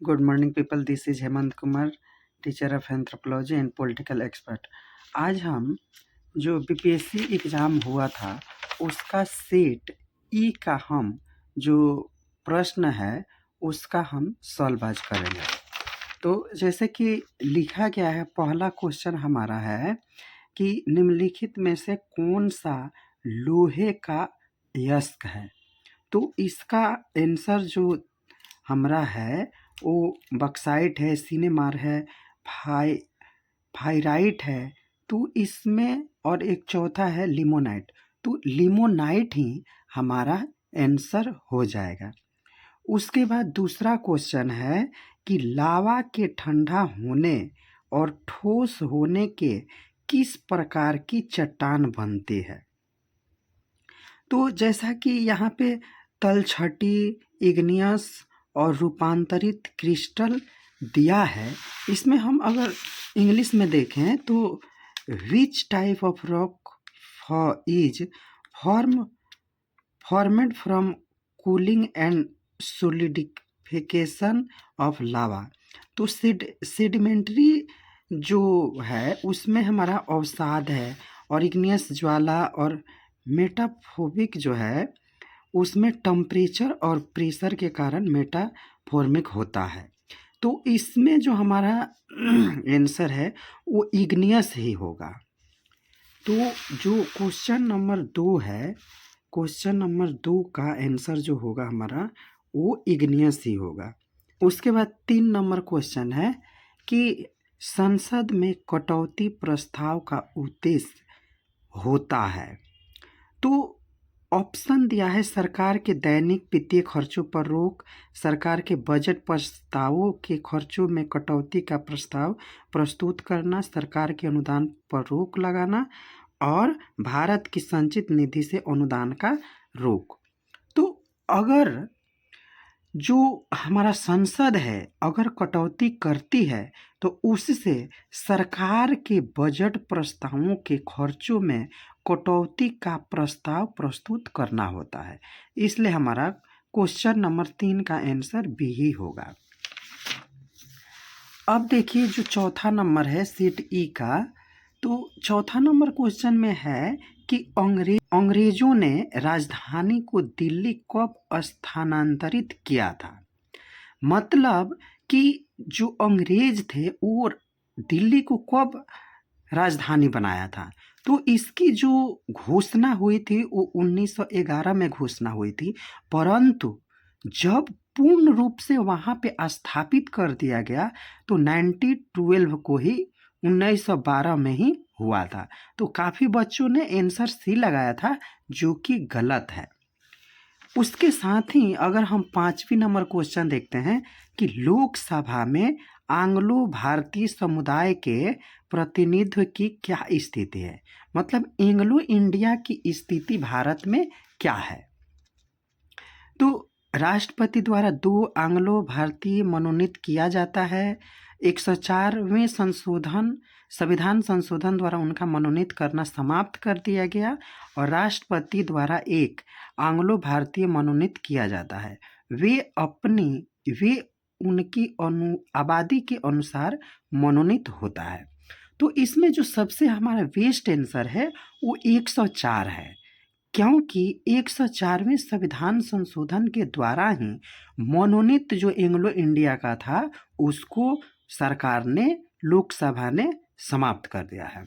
Good morning people, this is Hemant Kumar, teacher of anthropology and political expert. आज हम जो BPSC exam हुआ था उसका सेट ई का हम जो प्रश्न है उसका हम सॉल्व आज करेंगे। तो जैसे कि लिखा गया है, पहला क्वेश्चन हमारा है कि निम्नलिखित में से कौन सा लोहे का अयस्क है। तो इसका आंसर जो हमारा है वो बक्साइट है, सिनेमार है, फाई फाइराइट है। तो इसमें और एक चौथा है लिमोनाइट। तो लिमोनाइट ही हमारा आंसर हो जाएगा। उसके बाद दूसरा क्वेश्चन है कि लावा के ठंडा होने और ठोस होने के किस प्रकार की चट्टान बनती है। तो जैसा कि यहाँ पे तलछटी, इग्नियस और रूपांतरित क्रिस्टल दिया है, इसमें हम अगर इंग्लिश में देखें तो which type of rock is formed from cooling and solidification of lava. तो सेडिमेंट्री जो है उसमें हमारा अवसाद है, और इग्नियस ज्वाला, और मेटाफोबिक जो है उसमें टेम्परेचर और प्रेशर के कारण मेटाफॉर्मिक होता है। तो इसमें जो हमारा आंसर है वो इग्नियस ही होगा। तो जो क्वेश्चन नंबर 2 है, क्वेश्चन नंबर 2 का आंसर जो होगा हमारा वो इग्नियस ही होगा। उसके बाद 3 नंबर क्वेश्चन है कि संसद में कटौती प्रस्ताव का उद्देश्य होता है। तो ऑप्शन दिया है सरकार के दैनिक वित्तीय खर्चों पर रोक, सरकार के बजट प्रस्तावों के खर्चों में कटौती का प्रस्ताव प्रस्तुत करना, सरकार के अनुदान पर रोक लगाना, और भारत की संचित निधि से अनुदान का रोक। तो अगर जो हमारा संसद है अगर कटौती करती है तो उससे सरकार के बजट प्रस्तावों के खर्चों में कटौती का प्रस्ताव प्रस्तुत करना होता है। इसलिए हमारा क्वेश्चन नंबर 3 का आंसर बी ही होगा। अब देखिए जो चौथा नंबर है सीट ई का, तो चौथा नंबर क्वेश्चन में है कि अंग्रेजों ने राजधानी को दिल्ली कब स्थानांतरित किया था। मतलब कि जो अंग्रेज थे वो दिल्ली को कब राजधानी बनाया था। तो इसकी जो घोषणा हुई थी वो 1911 में घोषणा हुई थी, परंतु जब पूर्ण रूप से वहाँ पे स्थापित कर दिया गया तो 1912 को ही 1912 में ही हुआ था। तो काफ़ी बच्चों ने आंसर सी लगाया था जो कि गलत है। उसके साथ ही अगर हम 5वीं नंबर क्वेश्चन देखते हैं कि लोकसभा में आंग्लो भारतीय समुदाय के प्रतिनिधित्व की क्या स्थिति है। मतलब एंग्लो इंडिया की स्थिति भारत में क्या है। तो राष्ट्रपति द्वारा 2 आंग्लो भारतीय मनोनीत किया जाता है। 104वें संविधान संशोधन द्वारा उनका मनोनीत करना समाप्त कर दिया गया, और राष्ट्रपति द्वारा 1 आंग्लो भारतीय मनोनीत किया जाता है। वे उनकी आबादी के अनुसार मनोनीत होता है। तो इसमें जो सबसे हमारा बेस्ट आंसर है वो 104 है, क्योंकि 104वें संविधान संशोधन के द्वारा ही मनोनीत जो एंग्लो इंडिया का था उसको सरकार ने, लोकसभा ने समाप्त कर दिया है।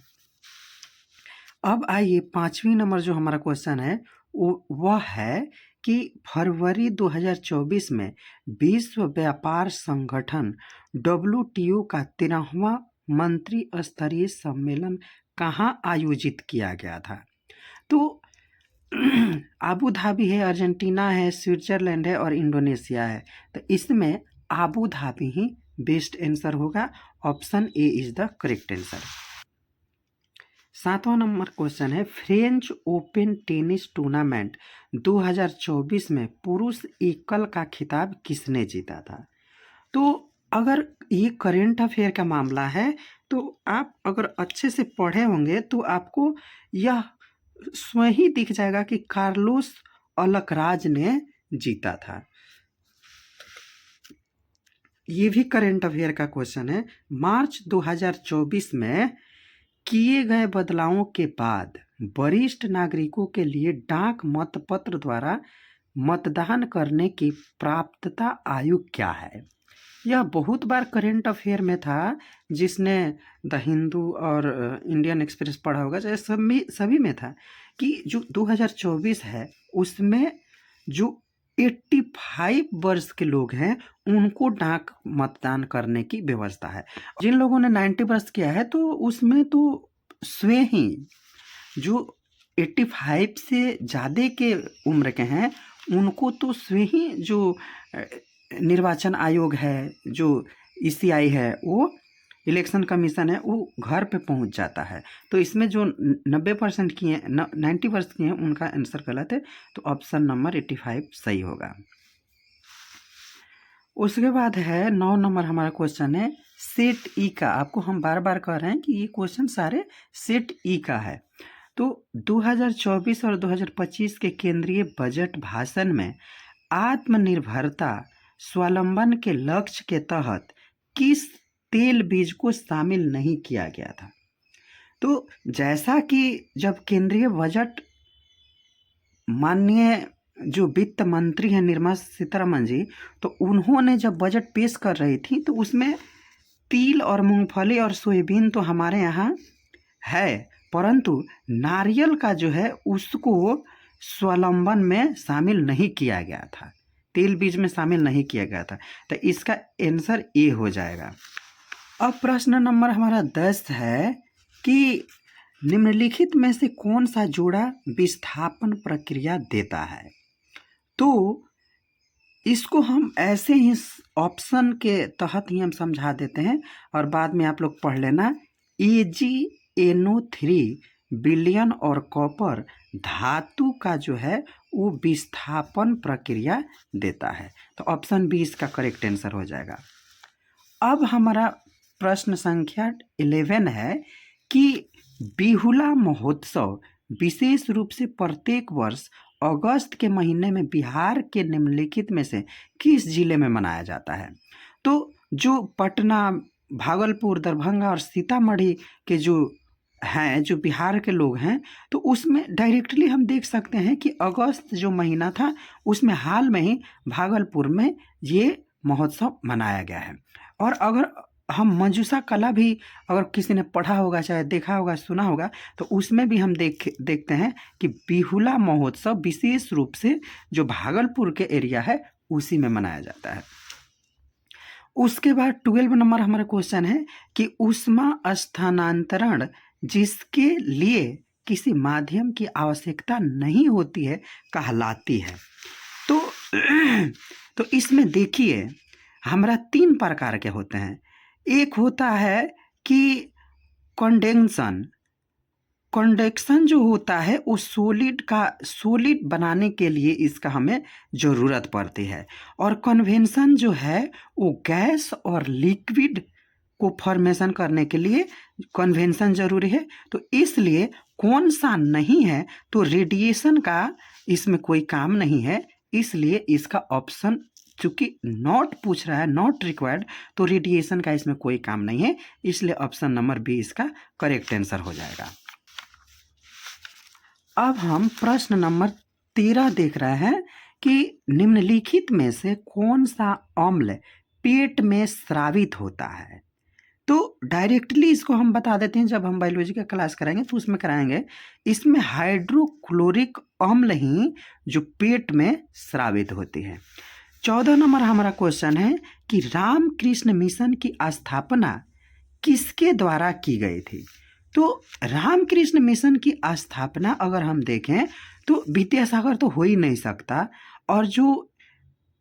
अब आइए 5वीं नंबर जो हमारा क्वेश्चन है वह है कि फरवरी 2024 में विश्व व्यापार संगठन WTO का 13वां मंत्री स्तरीय सम्मेलन कहाँ आयोजित किया गया था। तो आबू धाबी है, अर्जेंटीना है, स्विट्जरलैंड है और इंडोनेशिया है। तो इसमें आबू धाबी ही बेस्ट आंसर होगा। Option A is the correct answer. 7वां नंबर क्वेश्चन है फ्रेंच ओपन टेनिस टूर्नामेंट 2024 में पुरुष एकल का खिताब किसने जीता था। तो अगर ये करेंट अफेयर का मामला है तो आप अगर अच्छे से पढ़े होंगे तो आपको यह स्वयं ही दिख जाएगा कि कार्लोस अलकराज ने जीता था। ये भी करंट अफेयर का क्वेश्चन है। मार्च 2024 में किए गए बदलावों के बाद वरिष्ठ नागरिकों के लिए डाक मतपत्र द्वारा मतदान करने की प्राप्तता आयु क्या है? यह बहुत बार करंट अफेयर में था, जिसने द हिंदू और इंडियन एक्सप्रेस पढ़ा होगा, चाहे सभी में था कि जो 2024 है उसमें जो 85 वर्ष के लोग हैं उनको डाक मतदान करने की व्यवस्था है। जिन लोगों ने 90 वर्ष किया है तो उसमें तो स्वयं ही जो 85 से ज़्यादा के उम्र के हैं उनको तो स्वयं ही जो निर्वाचन आयोग है, जो ईसीआई है, वो इलेक्शन कमीशन है, वो घर पे पहुंच जाता है। तो इसमें जो 90% किए 90 वर्ष किए हैं उनका आंसर गलत है, तो ऑप्शन नंबर 85 सही होगा। उसके बाद है 9 नंबर हमारा क्वेश्चन है सेट ई का। आपको हम बार बार कह रहे हैं कि ये क्वेश्चन सारे सेट ई का है। तो 2024 और 2025 के केंद्रीय बजट भाषण में आत्मनिर्भरता स्वावलंबन के लक्ष्य के तहत किस तेल बीज को शामिल नहीं किया गया था? तो जैसा कि जब केंद्रीय बजट माननीय जो वित्त मंत्री हैं निर्मला सीतारमण जी, तो उन्होंने जब बजट पेश कर रही थी तो उसमें तिल और मूंगफली और सोयाबीन तो हमारे यहाँ है, परंतु नारियल का जो है उसको स्वावलंबन में शामिल नहीं किया गया था, तेल बीज में शामिल नहीं किया गया था। तो इसका आंसर ए हो जाएगा। अब प्रश्न नंबर हमारा 10 है कि निम्नलिखित में से कौन सा जोड़ा विस्थापन प्रक्रिया देता है? तो इसको हम ऐसे ही ऑप्शन के तहत ही हम समझा देते हैं और बाद में आप लोग पढ़ लेना। AgNO3 विलयन और कॉपर धातु का जो है वो विस्थापन प्रक्रिया देता है। तो ऑप्शन बी इसका करेक्ट आंसर हो जाएगा। अब हमारा प्रश्न संख्या 11 है कि बिहुला महोत्सव विशेष रूप से प्रत्येक वर्ष अगस्त के महीने में बिहार के निम्नलिखित में से किस जिले में मनाया जाता है? तो जो पटना, भागलपुर, दरभंगा और सीतामढ़ी के जो हैं, जो बिहार के लोग हैं, तो उसमें डायरेक्टली हम देख सकते हैं कि अगस्त जो महीना था उसमें हाल में ही भागलपुर में ये महोत्सव मनाया गया है। और अगर हम मंजूषा कला भी अगर किसी ने पढ़ा होगा, चाहे देखा होगा, सुना होगा, तो उसमें भी हम देखते हैं कि बिहुला महोत्सव विशेष रूप से जो भागलपुर के एरिया है उसी में मनाया जाता है। उसके बाद 12 नंबर हमारा क्वेश्चन है कि ऊष्मा स्थानांतरण जिसके लिए किसी माध्यम की आवश्यकता नहीं होती है कहलाती है। तो इसमें देखिए हमारा 3 प्रकार के होते हैं। एक होता है कि कंडेक्शन जो होता है वो सॉलिड बनाने के लिए इसका हमें ज़रूरत पड़ती है, और कन्वेंशन जो है वो गैस और लिक्विड को फॉर्मेशन करने के लिए कन्वेंशन जरूरी है। तो इसलिए कौन सा नहीं है? तो रेडिएशन का इसमें कोई काम नहीं है, इसलिए इसका ऑप्शन चूंकि नॉट पूछ रहा है, नॉट रिक्वायर्ड, तो रेडिएशन का इसमें कोई काम नहीं है, इसलिए ऑप्शन नंबर बी इसका करेक्ट आंसर हो जाएगा। अब हम प्रश्न नंबर 13 देख रहे हैं कि निम्नलिखित में से कौन सा अम्ल पेट में स्रावित होता है? तो डायरेक्टली इसको हम बता देते हैं, जब हम बायोलॉजी का क्लास कराएंगे तो उसमें कराएंगे। इसमें हाइड्रोक्लोरिक अम्ल ही जो पेट में स्रावित होती है। 14 नंबर हमारा क्वेश्चन है कि रामकृष्ण मिशन की स्थापना किसके द्वारा की गई थी? तो रामकृष्ण मिशन की स्थापना अगर हम देखें तो विद्यासागर तो हो ही नहीं सकता, और जो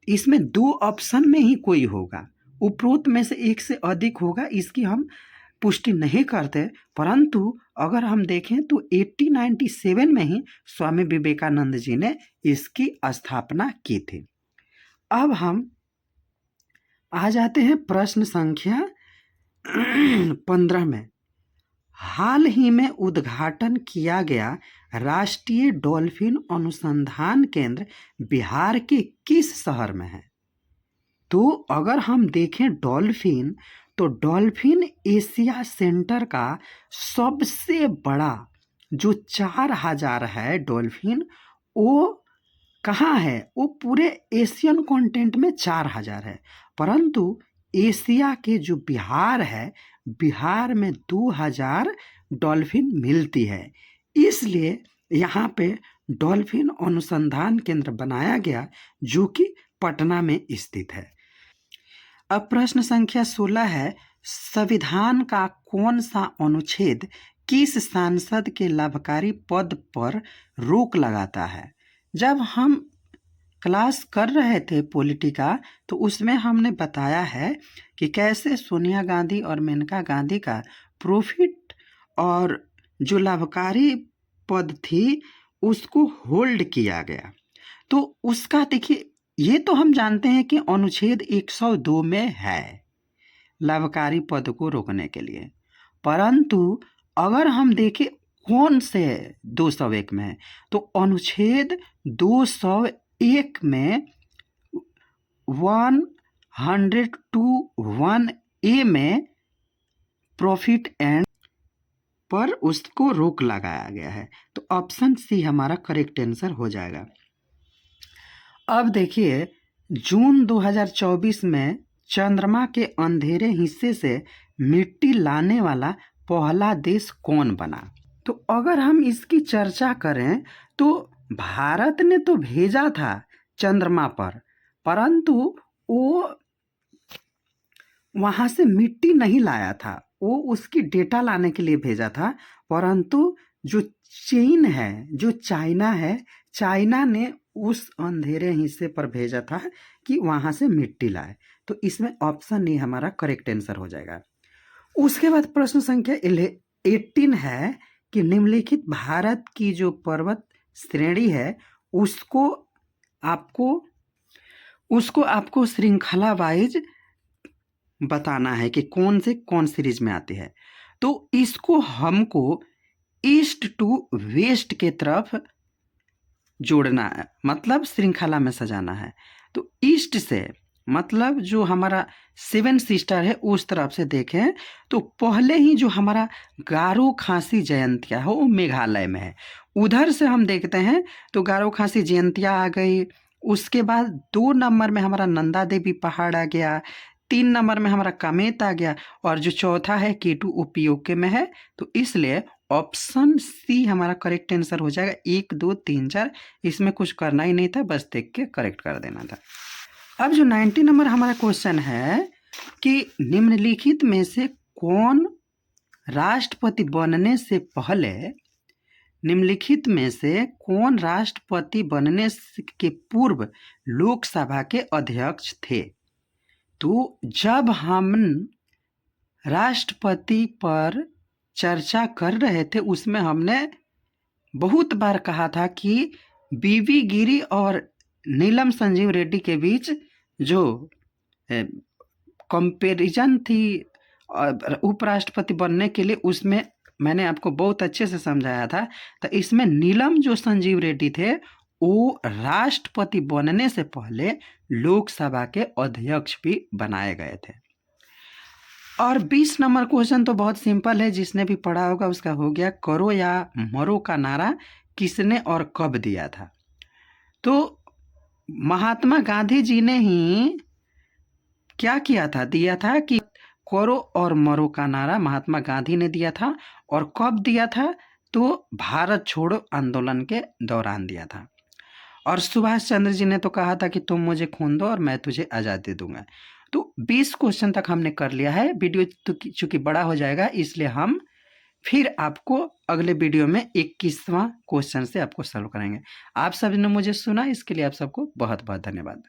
इसमें 2 ऑप्शन में ही कोई होगा, उपरोक्त में से एक से अधिक होगा, इसकी हम पुष्टि नहीं करते, परंतु अगर हम देखें तो 1897 में ही स्वामी विवेकानंद जी ने इसकी स्थापना की थी। अब हम आ जाते हैं प्रश्न संख्या 15 में। हाल ही में उद्घाटन किया गया राष्ट्रीय डॉल्फिन अनुसंधान केंद्र बिहार के किस शहर में है? तो अगर हम देखें डॉल्फिन, तो डॉल्फिन एशिया सेंटर का सबसे बड़ा जो 4000 है डॉल्फिन, वो कहाँ है? वो पूरे एशियन कॉन्टिनेंट में 4000 है, परंतु एशिया के जो बिहार है, बिहार में 2000 डॉल्फिन मिलती है। इसलिए यहाँ पे डॉल्फिन अनुसंधान केंद्र बनाया गया, जो कि पटना में स्थित है। अब प्रश्न संख्या 16 है, संविधान का कौन सा अनुच्छेद किस सांसद के लाभकारी पद पर रोक लगाता है? जब हम क्लास कर रहे थे पॉलिटिका, तो उसमें हमने बताया है कि कैसे सोनिया गांधी और मेनका गांधी का प्रॉफिट और जो लाभकारी पद थी उसको होल्ड किया गया। तो उसका देखिए, ये तो हम जानते हैं कि अनुच्छेद 102 में है लाभकारी पद को रोकने के लिए, परंतु अगर हम देखें कौन से 201 में है, तो अनुच्छेद 201 में 102(1)(a) में प्रॉफिट एंड पर उसको रोक लगाया गया है। तो ऑप्शन सी हमारा करेक्ट आंसर हो जाएगा। अब देखिए, जून 2024 में चंद्रमा के अंधेरे हिस्से से मिट्टी लाने वाला पहला देश कौन बना? तो अगर हम इसकी चर्चा करें तो भारत ने तो भेजा था चंद्रमा पर, परंतु वो वहाँ से मिट्टी नहीं लाया था, वो उसकी डेटा लाने के लिए भेजा था, परंतु जो चीन है, जो चाइना है, चाइना ने उस अंधेरे हिस्से पर भेजा था कि वहाँ से मिट्टी लाए। तो इसमें ऑप्शन ए हमारा करेक्ट आंसर हो जाएगा। उसके बाद प्रश्न संख्या 18 है कि निम्नलिखित भारत की जो पर्वत श्रेणी है उसको आपको श्रृंखला वाइज बताना है कि कौन से कौन सीरीज में आती है। तो इसको हमको ईस्ट टू वेस्ट के तरफ जोड़ना है, मतलब श्रृंखला में सजाना है। तो ईस्ट से मतलब जो हमारा 7 सिस्टर है उस तरफ से देखें तो पहले ही जो हमारा गारो खासी जयंतिया है वो मेघालय में है। उधर से हम देखते हैं तो गारो खासी जयंतिया आ गई, उसके बाद 2 नंबर में हमारा नंदा देवी पहाड़ आ गया, 3 नंबर में हमारा कामेत आ गया, और जो चौथा है केटू उपयोग में है। तो इसलिए ऑप्शन सी हमारा करेक्ट आंसर हो जाएगा। 1 2 3 4 इसमें कुछ करना ही नहीं था, बस देख के करेक्ट कर देना था। अब जो 90 नंबर हमारा क्वेश्चन है कि निम्नलिखित में से कौन राष्ट्रपति बनने से पहले, निम्नलिखित में से कौन राष्ट्रपति बनने के पूर्व लोकसभा के अध्यक्ष थे? तो जब हम राष्ट्रपति पर चर्चा कर रहे थे उसमें हमने बहुत बार कहा था कि बीवी गिरी और नीलम संजीव रेड्डी के बीच जो कंपैरिजन थी उपराष्ट्रपति बनने के लिए, उसमें मैंने आपको बहुत अच्छे से समझाया था। तो इसमें नीलम जो संजीव रेड्डी थे वो राष्ट्रपति बनने से पहले लोकसभा के अध्यक्ष भी बनाए गए थे। और 20 नंबर क्वेश्चन तो बहुत सिंपल है, जिसने भी पढ़ा होगा उसका हो गया। करो या मरो का नारा किसने और कब दिया था? तो महात्मा गांधी जी ने ही क्या किया था, दिया था कि करो और मरो का नारा महात्मा गांधी ने दिया था। और कब दिया था? तो भारत छोड़ो आंदोलन के दौरान दिया था। और सुभाष चंद्र जी ने तो कहा था कि तुम मुझे खून दो और मैं तुझे आज़ादी दूंगा। तो 20 क्वेश्चन तक हमने कर लिया है। वीडियो तो चूंकि बड़ा हो जाएगा इसलिए हम फिर आपको अगले वीडियो में 21वां क्वेश्चन से आपको सॉल्व कराएंगे। आप सभी ने मुझे सुना, इसके लिए आप सबको बहुत बहुत धन्यवाद।